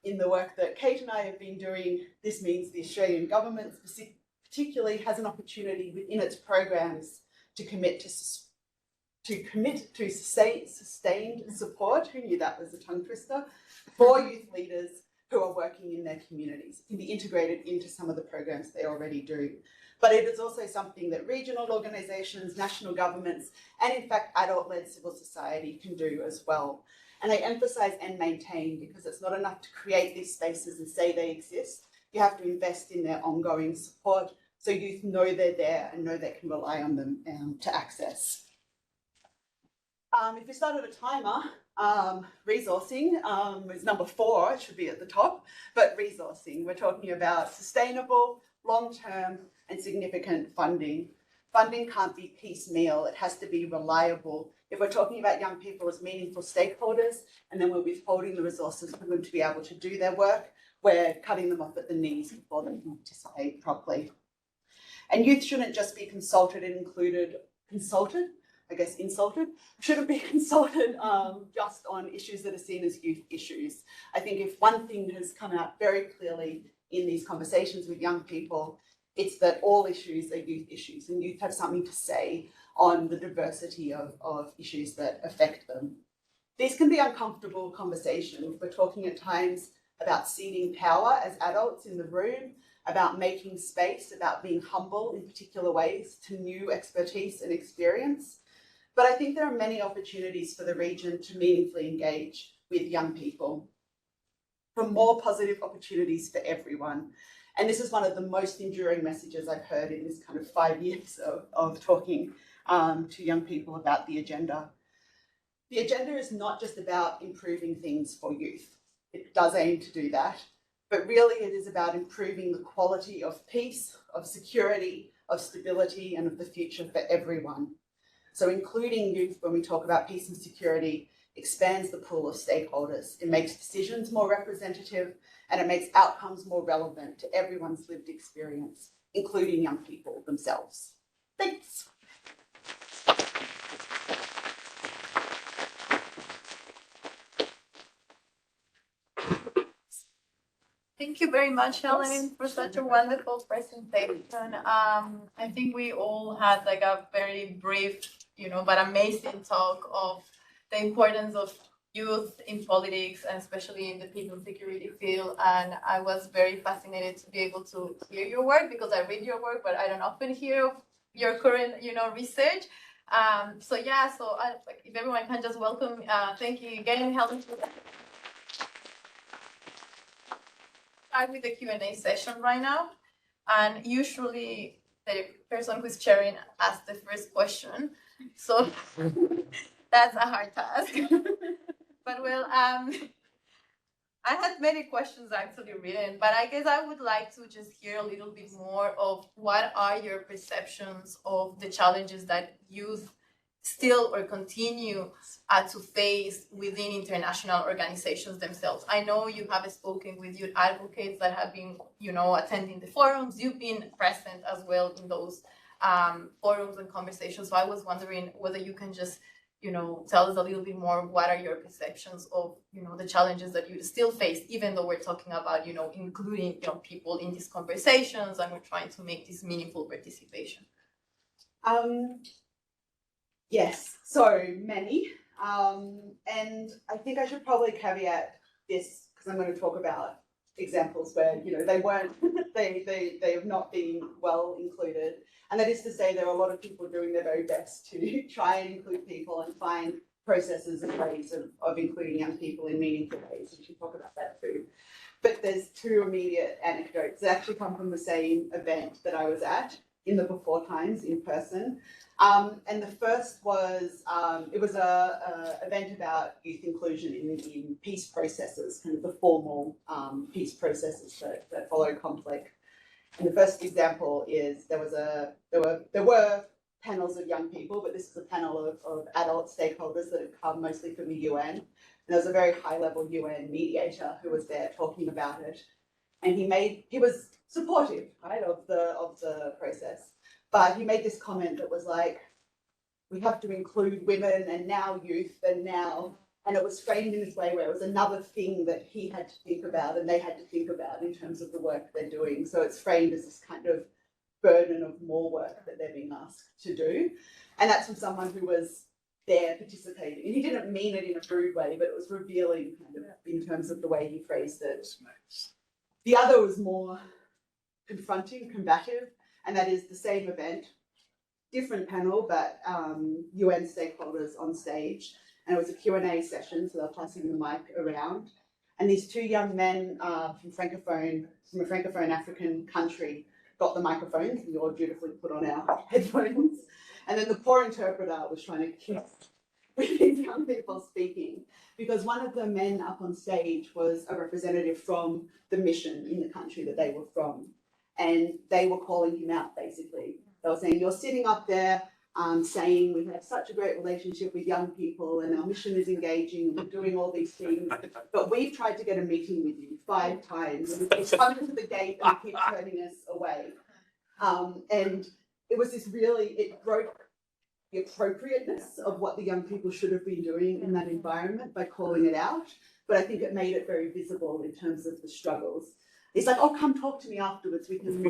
In the work that Kate and I have been doing, this means the Australian government particularly has an opportunity within its programs to commit to sustained support, who knew that was a tongue twister, for youth leaders who are working in their communities. It can be integrated into some of the programs they already do. But it is also something that regional organisations, national governments, and in fact adult-led civil society can do as well. And I emphasise and maintain because it's not enough to create these spaces and say they exist. You have to invest in their ongoing support so youth know they're there and know they can rely on them to access. If we started a timer, resourcing is number 4, it should be at the top, but resourcing, we're talking about sustainable, long-term and significant funding. Funding can't be piecemeal, it has to be reliable. If we're talking about young people as meaningful stakeholders and then we're withholding the resources for them to be able to do their work, we're cutting them off at the knees before they can participate properly. And youth shouldn't just be consulted and insulted, shouldn't be consulted just on issues that are seen as youth issues. I think if one thing has come out very clearly in these conversations with young people It's that all issues are youth issues, and youth have something to say on the diversity of issues that affect them. These can be uncomfortable conversations. We're talking at times about ceding power as adults in the room, about making space, about being humble in particular ways to new expertise and experience. But I think there are many opportunities for the region to meaningfully engage with young people, for more positive opportunities for everyone. And this is one of the most enduring messages I've heard in this kind of 5 years of talking to young people about the agenda. The agenda is not just about improving things for youth. It does aim to do that, but really it is about improving the quality of peace, of security, of stability, and of the future for everyone. So including youth when we talk about peace and security expands the pool of stakeholders. It makes decisions more representative, and it makes outcomes more relevant to everyone's lived experience, including young people themselves. Thanks. Thank you very much, Helen, for such a wonderful presentation. I think we all had like a very brief, but amazing talk of the importance of youth in politics, and especially in the people security field. And I was very fascinated to be able to hear your work, because I read your work, but I don't often hear of your current, research. So if everyone can just welcome, thank you again, Helen, for that. Start with the Q&A session right now, and usually the person who's chairing asks the first question, so that's a hard task. But well, I had many questions actually written, but I guess I would like to just hear a little bit more of what are your perceptions of the challenges that youth still or continue to face within international organizations themselves. I know you have spoken with youth advocates that have been, attending the forums. You've been present as well in those forums and conversations. So I was wondering whether you can just, tell us a little bit more. What are your perceptions of, the challenges that you still face, even though we're talking about, including young people in these conversations, and we're trying to make this meaningful participation? Yes, so many. And I think I should probably caveat this, because I'm going to talk about examples where, they weren't, they have not been well included. And that is to say, there are a lot of people doing their very best to try and include people and find processes and ways of including young people in meaningful ways. We should talk about that too. But there's two immediate anecdotes that actually come from the same event that I was at in the before times in person. And the first was, it was a event about youth inclusion in peace processes, kind of the formal peace processes that follow conflict. And the first example is there were panels of young people, but this is a panel of adult stakeholders that have come mostly from the UN. And there was a very high-level UN mediator who was there talking about it, and he was supportive, right, of the process. But he made this comment that was like, we have to include women and now youth and now, and it was framed in this way where it was another thing that he had to think about and they had to think about in terms of the work they're doing. So it's framed as this kind of burden of more work that they're being asked to do. And that's from someone who was there participating. And he didn't mean it in a rude way, but it was revealing kind of in terms of the way he phrased it. The other was more confronting, combative, and that is the same event, different panel, but UN stakeholders on stage. And it was a Q&A session, so they're passing the mic around. And these two young men from a Francophone African country got the microphones, and we all dutifully put on our headphones. And then the poor interpreter was trying to keep with these young people speaking, because one of the men up on stage was a representative from the mission in the country that they were from. And they were calling him out, basically. They were saying, you're sitting up there saying we have such a great relationship with young people and our mission is engaging and we're doing all these things, but we've tried to get a meeting with you 5 times and we've come to the gate and keep turning us away. And it was this really, it broke the appropriateness of what the young people should have been doing in that environment by calling it out, but I think it made it very visible in terms of the struggles. It's like, oh, come talk to me afterwards. We can,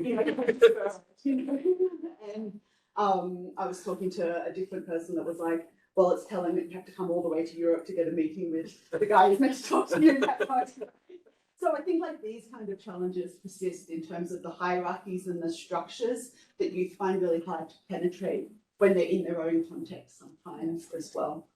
and I was talking to a different person that was like, well, it's telling that you have to come all the way to Europe to get a meeting with the guy who's meant to talk to you. So I think like these kind of challenges persist in terms of the hierarchies and the structures that youth find really hard to penetrate when they're in their own context sometimes as well.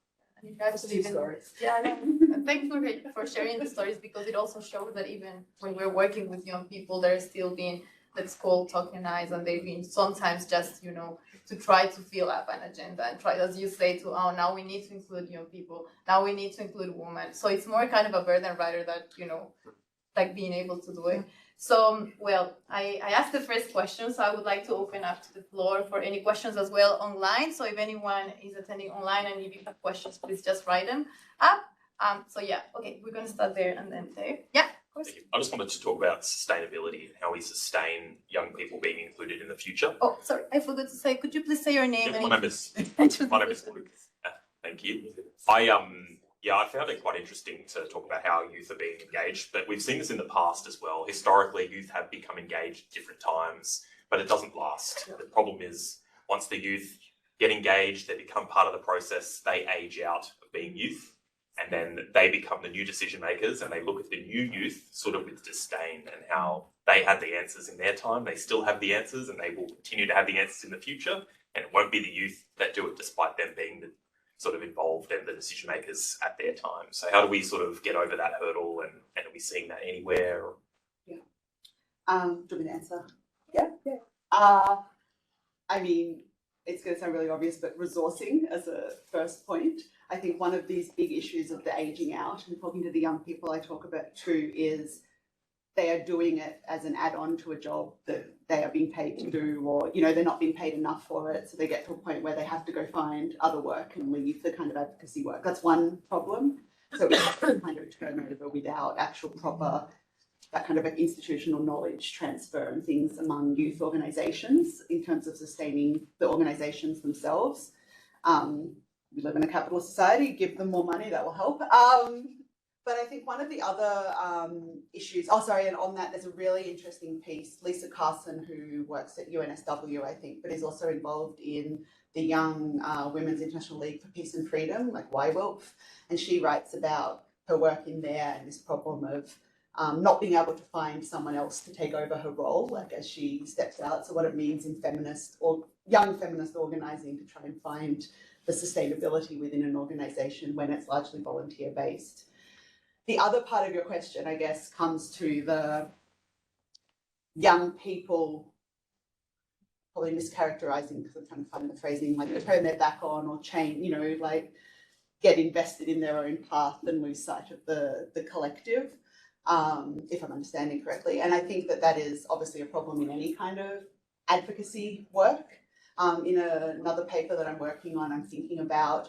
Stories. Yeah, and thanks for sharing the stories, because it also shows that even when we're working with young people, there's still being, let's call, tokenized, and they've been sometimes just, to try to fill up an agenda and try, as you say, to, oh, now we need to include young people, now we need to include women. So it's more kind of a burden rather than, like being able to do it. So, well, I asked the first question, so I would like to open up to the floor for any questions as well online. So if anyone is attending online and if you have questions, please just write them up. So yeah, okay, we're going to start there and then there. Yeah, of course. I just wanted to talk about sustainability and how we sustain young people being included in the future. Oh, sorry, I forgot to say, could you please say your name? Yeah, my name is Luke. Thank you. I found it quite interesting to talk about how youth are being engaged, but we've seen this in the past as well. Historically, youth have become engaged at different times, but it doesn't last. The problem is once the youth get engaged, they become part of the process, they age out of being youth, and then they become the new decision makers, and they look at the new youth sort of with disdain and how they had the answers in their time, they still have the answers, and they will continue to have the answers in the future, and it won't be the youth that do it despite them being the sort of involved and the decision makers at their time. So how do we sort of get over that hurdle, and are we seeing that anywhere? Yeah. Do you want me to answer? Yeah. I mean, it's going to sound really obvious, but resourcing as a first point. I think one of these big issues of the aging out, and talking to the young people I talk about too, is they are doing it as an add-on to a job that they are being paid to do, or, they're not being paid enough for it. So they get to a point where they have to go find other work and leave the kind of advocacy work. That's one problem. So we have to kind of turn over without actual proper, that kind of institutional knowledge transfer and things among youth organisations in terms of sustaining the organisations themselves. We live in a capitalist society, give them more money, that will help. But I think one of the other issues, and on that, there's a really interesting piece, Lisa Carson, who works at UNSW, I think, but is also involved in the Young Women's International League for Peace and Freedom, like YWILF, and she writes about her work in there and this problem of not being able to find someone else to take over her role, like as she steps out. So what it means in feminist or young feminist organising to try and find the sustainability within an organisation when it's largely volunteer-based. The other part of your question, I guess, comes to the young people, probably mischaracterizing because I'm trying to find the phrasing, like turn their back on or change, like get invested in their own path and lose sight of the collective, if I'm understanding correctly. And I think that is obviously a problem in any kind of advocacy work. In another paper that I'm working on, I'm thinking about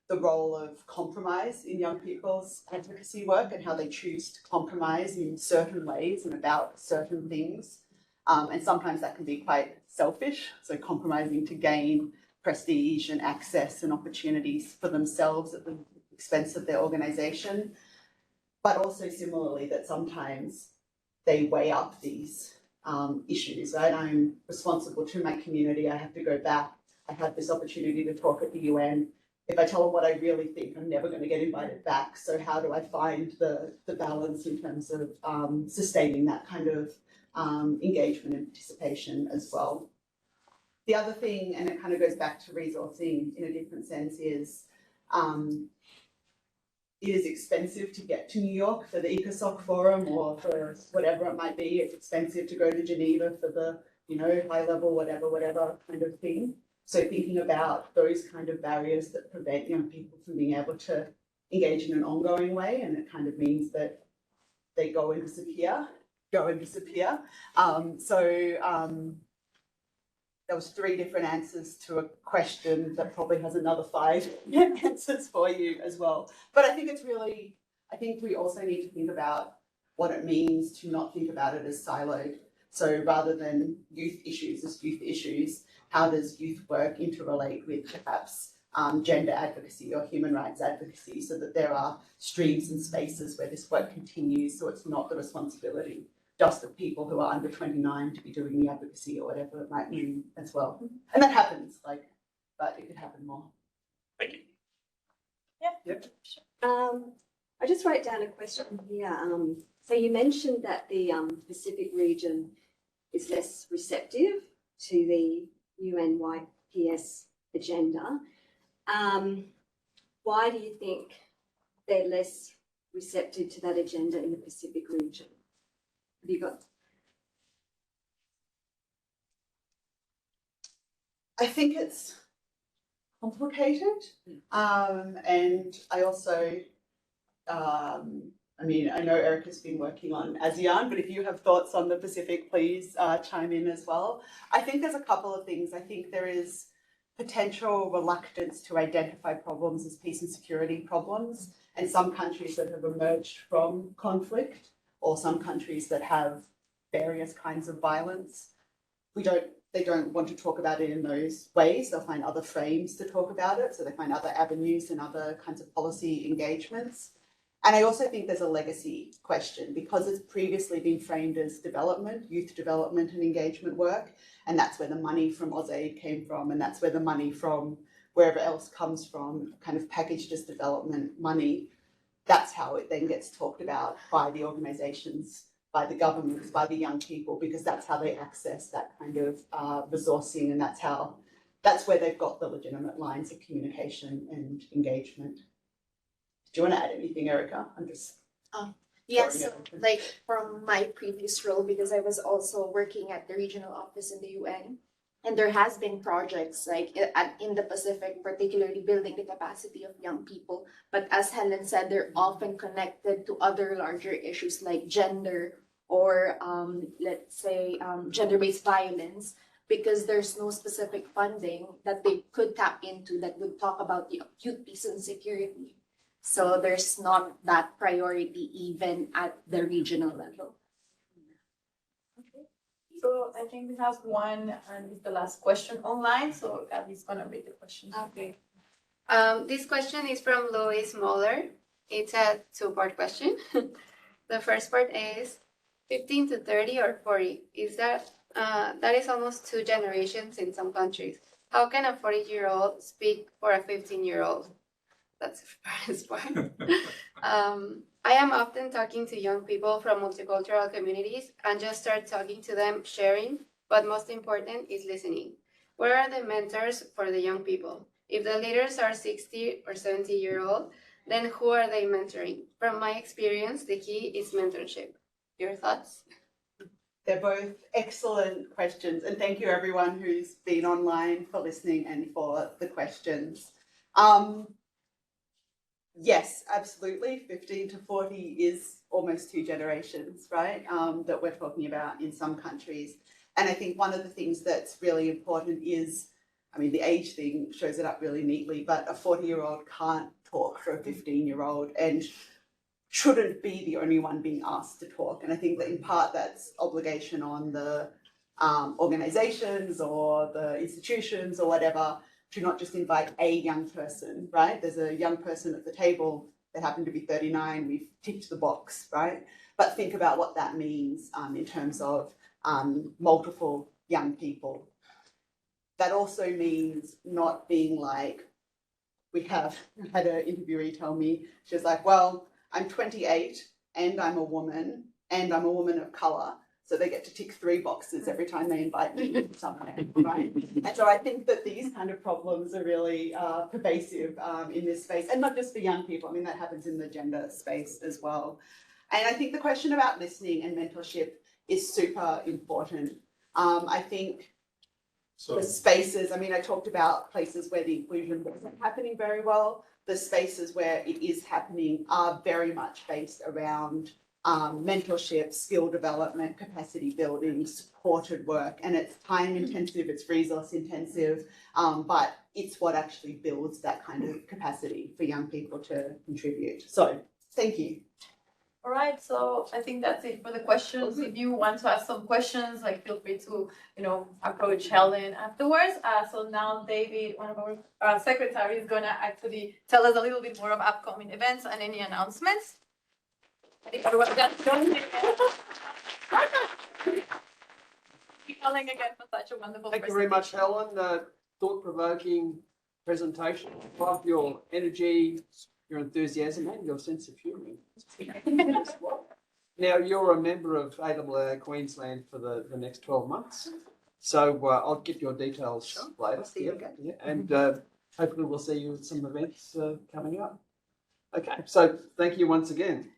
the role of compromise in young people's advocacy work and how they choose to compromise in certain ways and about certain things. And sometimes that can be quite selfish, so compromising to gain prestige and access and opportunities for themselves at the expense of their organisation. But also similarly that sometimes they weigh up these issues, right? I'm responsible to my community, I have to go back, I have this opportunity to talk at the UN. If I tell them what I really think, I'm never going to get invited back. So how do I find the balance in terms of sustaining that kind of engagement and participation as well? The other thing, and it kind of goes back to resourcing in a different sense, is it is expensive to get to New York for the ECOSOC forum or for whatever it might be. It's expensive to go to Geneva for the, high level, whatever kind of thing. So thinking about those kind of barriers that prevent young people from being able to engage in an ongoing way, and it kind of means that they go and disappear. There was 3 different answers to a question that probably has another 5 answers for you as well. But I think we also need to think about what it means to not think about it as siloed. So rather than youth issues as youth issues, how does youth work interrelate with perhaps gender advocacy or human rights advocacy, so that there are streams and spaces where this work continues, so it's not the responsibility just of people who are under 29 to be doing the advocacy or whatever it might mean as well. And that happens, like, but it could happen more. Thank you. Yep. I just wrote down a question here. So you mentioned that the Pacific region is less receptive to the UNYPS agenda. Why do you think they're less receptive to that agenda in the Pacific region? Have you got? I think it's complicated, and I also, I mean, I know Erica's been working on ASEAN, but if you have thoughts on the Pacific, please chime in as well. I think there's a couple of things. I think there is potential reluctance to identify problems as peace and security problems, and some countries that have emerged from conflict, or some countries that have various kinds of violence. They don't want to talk about it in those ways. They'll find other frames to talk about it. So they find other avenues and other kinds of policy engagements. And I also think there's a legacy question, because it's previously been framed as development, youth development and engagement work. And that's where the money from AusAid came from. And that's where the money from wherever else comes from, kind of packaged as development money. That's how it then gets talked about by the organisations, by the governments, by the young people, because that's how they access that kind of resourcing, and that's where they've got the legitimate lines of communication and engagement. Do you want to add anything, Erica? I'm just yes, so, like from my previous role, because I was also working at the regional office in the UN, and there has been projects like in the Pacific, particularly building the capacity of young people. But as Helen said, they're often connected to other larger issues like gender or let's say gender-based violence, because there's no specific funding that they could tap into that would talk about the acute peace and security. So there's not that priority even at the regional level. So I think we have one, and it's the last question online. So Gabby's gonna read the question. Okay. This question is from Lois Moller. It's a two-part question. The first part is 15 to 30 or 40. Is that is almost two generations in some countries. How can a 40-year-old speak for a 15-year-old? That's the first part. I am often talking to young people from multicultural communities and just start talking to them, sharing, but most important is listening. Where are the mentors for the young people? If the leaders are 60 or 70-year-old, then who are they mentoring? From my experience, the key is mentorship. Your thoughts? They're both excellent questions, and thank you everyone who's been online for listening and for the questions. Yes, absolutely. 15 to 40 is almost two generations, right? That we're talking about in some countries. And I think one of the things that's really important is, I mean, the age thing shows it up really neatly, but a 40-year-old can't talk for a 15-year-old and shouldn't be the only one being asked to talk. And I think that in part that's obligation on the organisations or the institutions or whatever, to not just invite a young person, right? There's a young person at the table, they happen to be 39, we've ticked the box, right? But think about what that means in terms of multiple young people. That also means not being like, we have had an interviewee tell me, she was like, well, I'm 28 and I'm a woman of colour. So they get to tick 3 boxes every time they invite me somewhere, right? And so I think that these kind of problems are really pervasive in this space, and not just for young people. I mean, that happens in the gender space as well. And I think the question about listening and mentorship is super important. I think the spaces, I mean, I talked about places where the inclusion wasn't happening very well. The spaces where it is happening are very much based around mentorship, skill development, capacity building, supported work, and it's time intensive, it's resource intensive, but it's what actually builds that kind of capacity for young people to contribute. So, thank you. All right, so I think that's it for the questions. If you want to ask some questions, like feel free to, approach Helen afterwards. So now David, one of our secretaries, is gonna actually tell us a little bit more of upcoming events and any announcements. I think everyone got joined. Helen again for such a wonderful Thank you very much, Helen. Thought-provoking presentation. Love your energy, your enthusiasm, and your sense of humour. Now, you're a member of AAA Queensland for the next 12 months. So I'll get your details later. I'll see you again. Yeah, and hopefully we'll see you at some events coming up. Okay, so thank you once again.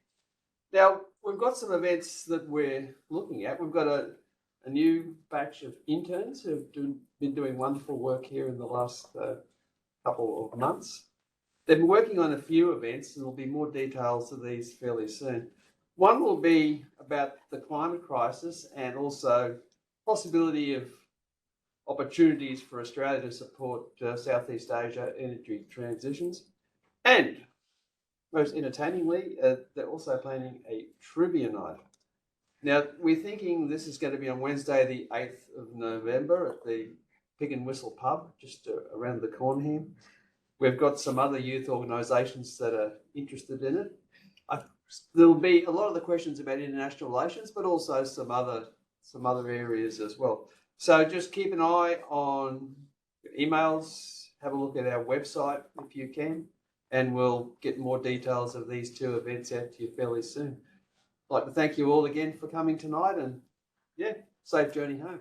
Now, we've got some events that we're looking at. We've got a new batch of interns who've been doing wonderful work here in the last couple of months. They've been working on a few events, and there'll be more details of these fairly soon. One will be about the climate crisis and also possibility of opportunities for Australia to support Southeast Asia energy transitions. And most entertainingly, they're also planning a trivia night. Now, we're thinking this is going to be on Wednesday, the 8th of November at the Pig and Whistle pub, just around the corner here. We've got some other youth organisations that are interested in it. There'll be a lot of the questions about international relations, but also some other areas as well. So just keep an eye on emails, have a look at our website if you can, and we'll get more details of these two events out to you fairly soon. I'd like to thank you all again for coming tonight, and yeah, safe journey home.